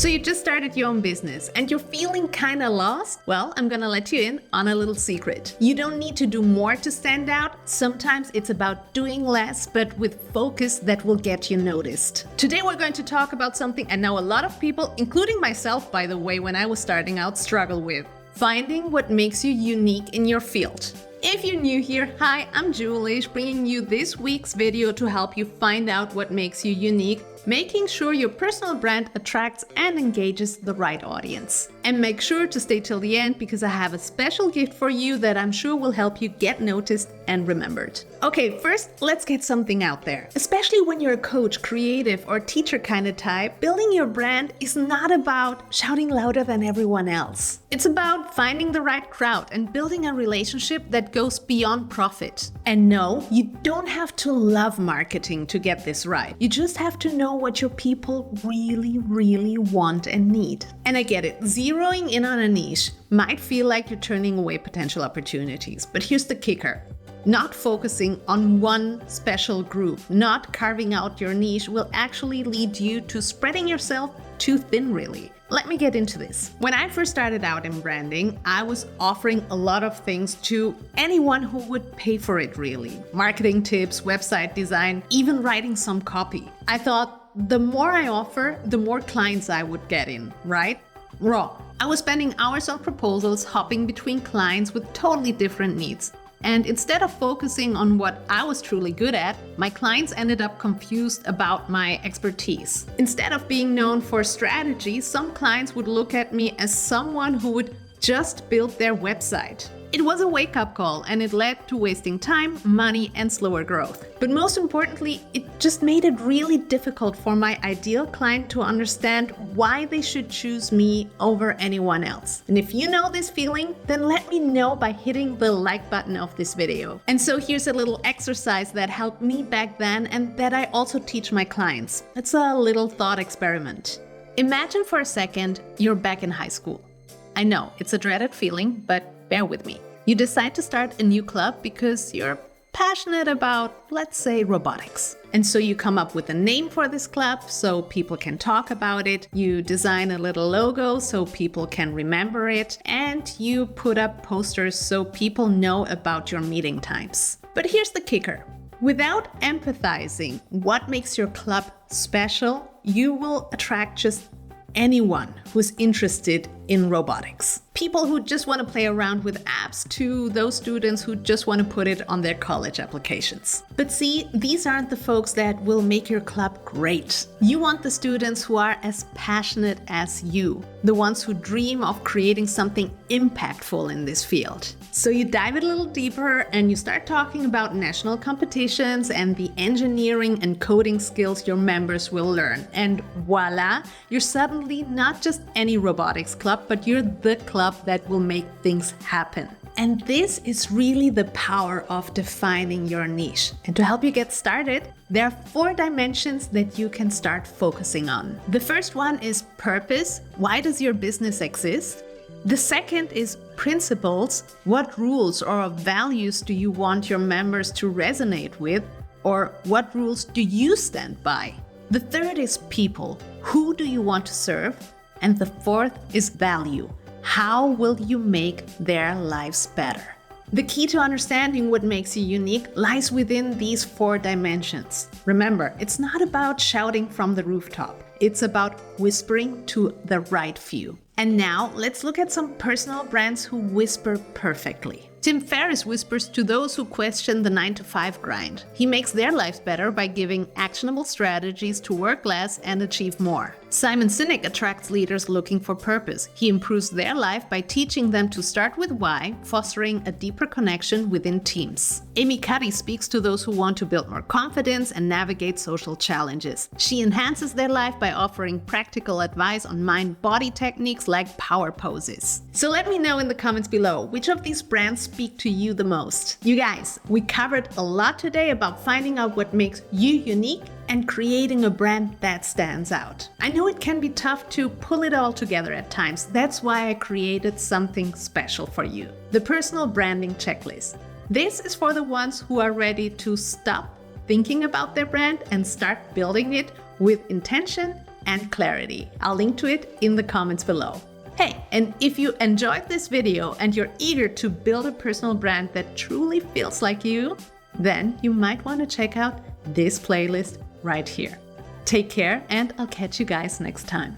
So you just started your own business and you're feeling kind of lost? Well, I'm gonna let you in on a little secret. You don't need to do more to stand out. Sometimes it's about doing less, but with focus that will get you noticed. Today we're going to talk about something I know a lot of people, including myself, by the way, when I was starting out, struggle with. Finding what makes you unique in your field. If you're new here, hi, I'm Julish, bringing you this week's video to help you find out what makes you unique, making sure your personal brand attracts and engages the right audience. And make sure to stay till the end because I have a special gift for you that I'm sure will help you get noticed and remembered. Okay, first, let's get something out there. Especially when you're a coach, creative, or teacher kind of type, building your brand is not about shouting louder than everyone else. It's about finding the right crowd and building a relationship that goes beyond profit. And no, you don't have to love marketing to get this right. You just have to know what your people really want and need. And I get it, zeroing in on a niche might feel like you're turning away potential opportunities, but here's the kicker. Not focusing on one special group, not carving out your niche will actually lead you to spreading yourself too thin, really. Let me get into this. When I first started out in branding, I was offering a lot of things to anyone who would pay for it, really. Marketing tips, website design, even writing some copy. I thought the more I offer, the more clients I would get in, right? Wrong. I was spending hours on proposals, hopping between clients with totally different needs. And instead of focusing on what I was truly good at, my clients ended up confused about my expertise. Instead of being known for strategy, some clients would look at me as someone who would just build their website. It was a wake-up call and it led to wasting time, money, and slower growth. But most importantly, it just made it really difficult for my ideal client to understand why they should choose me over anyone else. And if you know this feeling, then let me know by hitting the like button of this video. And so here's a little exercise that helped me back then and that I also teach my clients. It's a little thought experiment. Imagine for a second you're back in high school. I know, it's a dreaded feeling, but bear with me. You decide to start a new club because you're passionate about, let's say, robotics. And so you come up with a name for this club so people can talk about it. You design a little logo so people can remember it. And you put up posters so people know about your meeting times. But here's the kicker. Without empathizing what makes your club special, you will attract just anyone who's interested in robotics. People who just want to play around with apps to those students who just want to put it on their college applications. But see, these aren't the folks that will make your club great. You want the students who are as passionate as you, the ones who dream of creating something impactful in this field. So you dive a little deeper and you start talking about national competitions and the engineering and coding skills your members will learn. And voila, you're suddenly not just any robotics club, but you're the club that will make things happen. And this is really the power of defining your niche. And to help you get started, there are 4 dimensions that you can start focusing on. The first one is purpose. Why does your business exist? The second is principles. What rules or values do you want your members to resonate with? Or what rules do you stand by? The third is people. Who do you want to serve? And the fourth is value. How will you make their lives better? The key to understanding what makes you unique lies within these 4 dimensions. Remember, it's not about shouting from the rooftop. It's about whispering to the right few. And now let's look at some personal brands who whisper perfectly. Tim Ferriss whispers to those who question the 9-to-5 grind. He makes their lives better by giving actionable strategies to work less and achieve more. Simon Sinek attracts leaders looking for purpose. He improves their life by teaching them to start with why, fostering a deeper connection within teams. Amy Cuddy speaks to those who want to build more confidence and navigate social challenges. She enhances their life by offering practical advice on mind-body techniques like power poses. So let me know in the comments below, which of these brands speak to you the most? You guys, we covered a lot today about finding out what makes you unique and creating a brand that stands out. I know it can be tough to pull it all together at times. That's why I created something special for you, the personal branding checklist. This is for the ones who are ready to stop thinking about their brand and start building it with intention and clarity. I'll link to it in the comments below. Hey, and if you enjoyed this video and you're eager to build a personal brand that truly feels like you, then you might want to check out this playlist right here. Take care, and I'll catch you guys next time.